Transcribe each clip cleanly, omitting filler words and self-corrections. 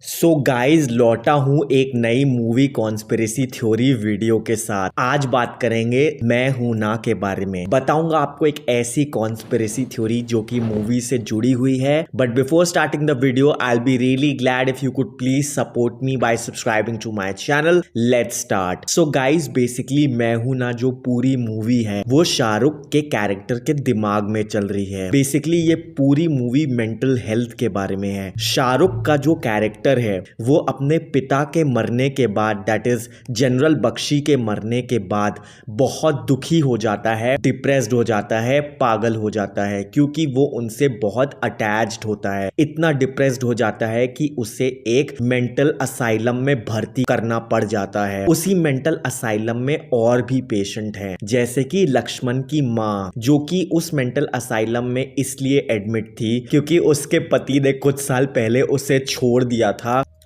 So guys लौटा हूँ एक नई मूवी कॉन्स्पिरेसी थ्योरी वीडियो के साथ। आज बात करेंगे मैं हूं ना के बारे में। बताऊंगा आपको एक ऐसी कॉन्स्पिरेसी थ्योरी जो कि मूवी से जुड़ी हुई है। But before starting the video I will be really glad if you could please support me by subscribing to my channel. Let's start. So guys basically मैं हूं ना जो पूरी मूवी है वो शाहरुख के कैरेक्टर के दिमाग में चल रही है। बेसिकली ये पूरी मूवी मेंटल हेल्थ के बारे में है। शाहरुख का जो कैरेक्टर है वो अपने पिता के मरने के बाद, दैट इज जनरल बख्शी के मरने के बाद बहुत दुखी हो जाता है, डिप्रेस्ड हो जाता है, पागल हो जाता है, क्योंकि वो उनसे बहुत अटैच्ड होता है। इतना डिप्रेस्ड हो जाता है कि उसे एक मेंटल असाइलम में भर्ती करना पड़ जाता है। उसी मेंटल असाइलम में और भी पेशेंट हैं, जैसे कि लक्ष्मण की माँ, जो कि उस मेंटल असाइलम में इसलिए एडमिट थी क्योंकि उसके पति ने कुछ साल पहले उसे छोड़ दिया था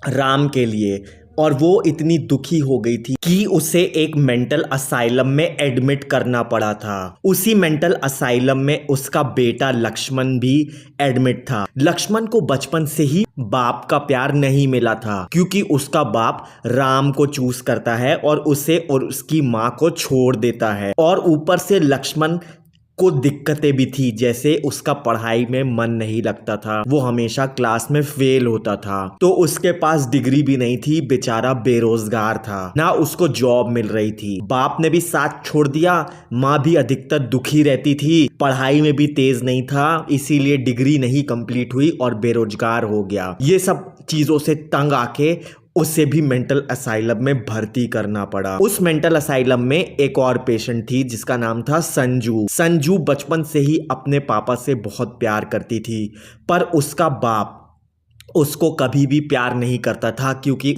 राम के लिए, और वो इतनी दुखी हो गई थी कि उसे एक मेंटल असाइलम में एडमिट करना पड़ा था। उसी मेंटल असाइलम में उसका बेटा लक्ष्मण भी एडमिट था। लक्ष्मण को बचपन से ही बाप का प्यार नहीं मिला था क्योंकि उसका बाप राम को चूज करता है और उसे और उसकी माँ को छोड़ देता है। और ऊपर से लक्ष्मण को दिक्कतें भी थी, जैसे उसका पढ़ाई में मन नहीं लगता था, वो हमेशा क्लास में फेल होता था, तो उसके पास डिग्री भी नहीं थी, बेचारा बेरोजगार था, ना उसको जॉब मिल रही थी। बाप ने भी साथ छोड़ दिया, माँ भी अधिकतर दुखी रहती थी, पढ़ाई में भी तेज नहीं था, इसीलिए डिग्री नहीं कंप्लीट हुई और बेरोजगार हो गया। ये सब चीजों से तंग आके उसे भी मेंटल असाइलम में भर्ती करना पड़ा। उस मेंटल असाइलम में एक और पेशेंट थी जिसका नाम था संजू। संजू बचपन से ही अपने पापा से बहुत प्यार करती थी, पर उसका बाप उसको कभी भी प्यार नहीं करता था, क्योंकि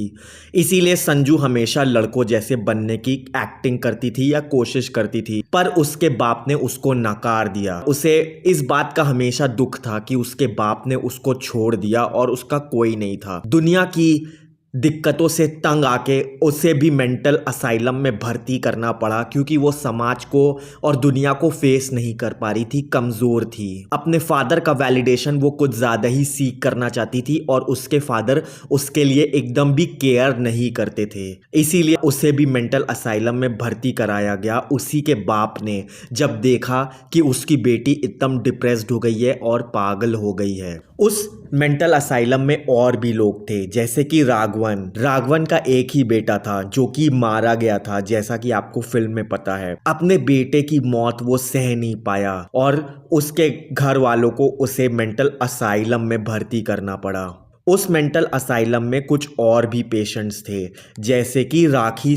इसीलिए संजू हमेशा लड़कों जैसे बनने की एक्टिंग करती थी या कोशिश करती थी, पर उसके बाप ने उसको नकार दिया। उसे इस बात का हमेशा दुख था कि उसके बाप ने उसको छोड़ दिया और उसका कोई नहीं था। दुनिया की दिक्कतों से तंग आके उसे भी मेंटल असाइलम में भर्ती करना पड़ा, क्योंकि वो समाज को और दुनिया को फेस नहीं कर पा रही थी, कमजोर थी। अपने फादर का वैलिडेशन वो कुछ ज्यादा ही सीख करना चाहती थी और उसके फादर उसके लिए एकदम भी केयर नहीं करते थे, इसीलिए उसे भी मेंटल असाइलम में भर्ती कराया गया। उसी के बाप ने जब देखा कि उसकी बेटी एकदम डिप्रेस्ड हो गई है और पागल हो गई है। उस मेंटल असाइलम में और भी लोग थे, जैसे कि राघवन का एक ही बेटा था जो कि मारा गया था, जैसा कि आपको फिल्म में पता है। अपने बेटे की मौत वो सह नहीं पाया और उसके घर वालों को उसे मेंटल असाइलम में भर्ती करना पड़ा। उस मेंटल असाइलम में कुछ और भी पेशेंट्स थे, जैसे कि राखी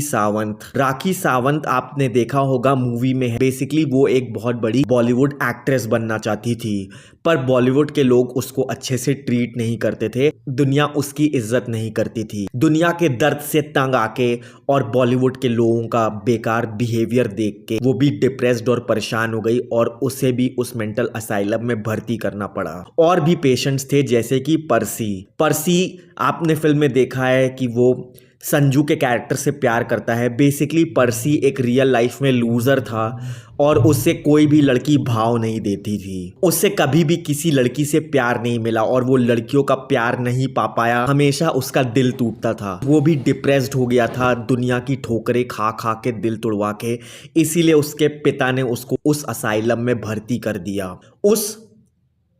सावंत आपने देखा होगा मूवी में। बेसिकली वो एक बहुत बड़ी बॉलीवुड एक्ट्रेस बनना चाहती थी, पर बॉलीवुड के लोग उसको अच्छे से ट्रीट नहीं करते थे, दुनिया उसकी इज्जत नहीं करती थी। दुनिया के दर्द से तंग आके और बॉलीवुड के लोगों का बेकार बिहेवियर देख के वो भी डिप्रेस्ड और परेशान हो गई और उसे भी उस मेंटल असाइलम में भर्ती करना पड़ा। और भी पेशेंट्स थे, जैसे कि पर्सी आपने फिल्म में देखा है कि वो संजू के कैरेक्टर से प्यार करता है। बेसिकली पर्सी एक रियल लाइफ में लूजर था और उससे कोई भी लड़की भाव नहीं देती थी, उससे कभी भी किसी लड़की से प्यार नहीं मिला और वो लड़कियों का प्यार नहीं पा पाया, हमेशा उसका दिल टूटता था। वो भी डिप्रेस्ड हो गया था, दुनिया की ठोकरें खा खा के दिल तोड़वा के, इसीलिए उसके पिता ने उसको उस असाइलम में भर्ती कर दिया। उस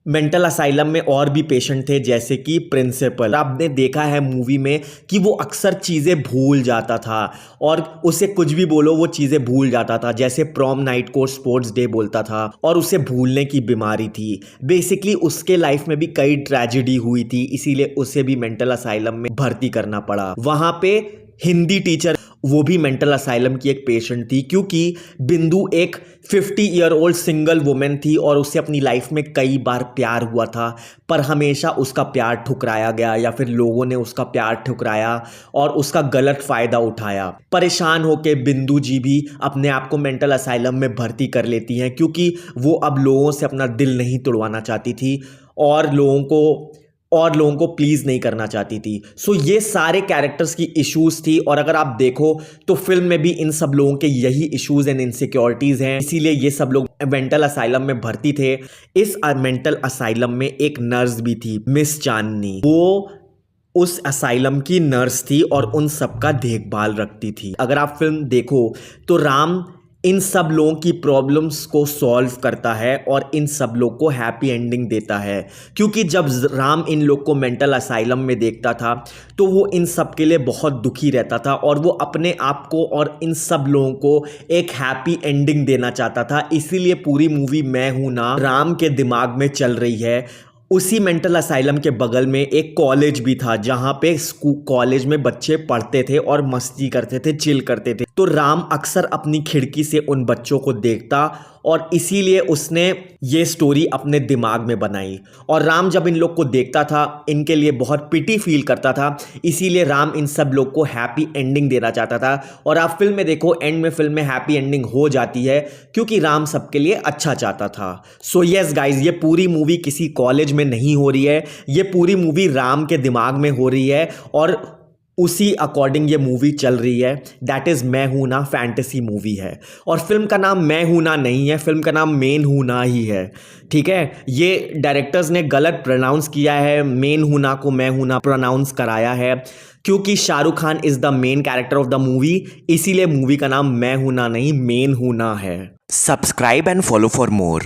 मेंटल असाइलम में और भी पेशेंट थे, जैसे कि प्रिंसिपल। आपने देखा है मूवी में कि वो अक्सर चीज़ें भूल जाता था और उसे कुछ भी बोलो वो चीज़ें भूल जाता था, जैसे प्रॉम नाइट को स्पोर्ट्स डे बोलता था और उसे भूलने की बीमारी थी। बेसिकली उसके लाइफ में भी कई ट्रेजेडी हुई थी, इसीलिए उसे भी मेंटल असाइलम में भर्ती करना पड़ा। वहाँ पे हिंदी टीचर, वो भी मेंटल असाइलम की एक पेशेंट थी, क्योंकि बिंदु एक 50 ईयर ओल्ड सिंगल वुमेन थी और उससे अपनी लाइफ में कई बार प्यार हुआ था, पर हमेशा उसका प्यार ठुकराया गया या फिर लोगों ने उसका प्यार ठुकराया और उसका गलत फायदा उठाया। परेशान होके बिंदु जी भी अपने आप को मेंटल असाइलम में भर्ती कर लेती हैं, क्योंकि वो अब लोगों से अपना दिल नहीं तोड़वाना चाहती थी और लोगों को प्लीज नहीं करना चाहती थी। सो ये सारे कैरेक्टर्स की इश्यूज थी, और अगर आप देखो तो फिल्म में भी इन सब लोगों के यही इश्यूज एंड इनसिक्योरिटीज हैं, इसीलिए ये सब लोग मेंटल असाइलम में भर्ती थे। इस मेंटल असाइलम में एक नर्स भी थी, मिस चांदनी। वो उस असाइलम की नर्स थी और उन सब का देखभाल रखती थी। अगर आप फिल्म देखो तो राम इन सब लोगों की प्रॉब्लम्स को सॉल्व करता है और इन सब लोग को हैप्पी एंडिंग देता है, क्योंकि जब राम इन लोग को मेंटल असाइलम में देखता था तो वो इन सब के लिए बहुत दुखी रहता था और वो अपने आप को और इन सब लोगों को एक हैप्पी एंडिंग देना चाहता था। इसीलिए पूरी मूवी मैं हूं ना राम के दिमाग में चल रही है। उसी मेंटल असाइलम के बगल में एक कॉलेज भी था जहां पे कॉलेज में बच्चे पढ़ते थे और मस्ती करते थे, चिल करते थे। तो राम अक्सर अपनी खिड़की से उन बच्चों को देखता और इसीलिए उसने ये स्टोरी अपने दिमाग में बनाई। और राम जब इन लोग को देखता था, इनके लिए बहुत पिटी फील करता था, इसीलिए राम इन सब लोग को हैप्पी एंडिंग देना चाहता था। और आप फिल्म में देखो, एंड में फिल्म में हैप्पी एंडिंग हो जाती है क्योंकि राम सबके लिए अच्छा चाहता था। सो यस गाइज, ये पूरी मूवी किसी कॉलेज में नहीं हो रही है, ये पूरी मूवी राम के दिमाग में हो रही है और उसी अकॉर्डिंग ये मूवी चल रही है। दैट इज़ मैं हूं ना फैंटेसी मूवी है। और फिल्म का नाम मैं हूं ना नहीं है, फिल्म का नाम मेन हूं ना ही है। ठीक है, ये डायरेक्टर्स ने गलत प्रोनाउंस किया है, मेन हूं ना को मैं हूं ना प्रोनाउंस कराया है, क्योंकि Shahrukh Khan is the main character of the movie, इसीलिए मूवी का नाम मैं हूं ना नहीं मेन हूं ना है। Subscribe and follow for more.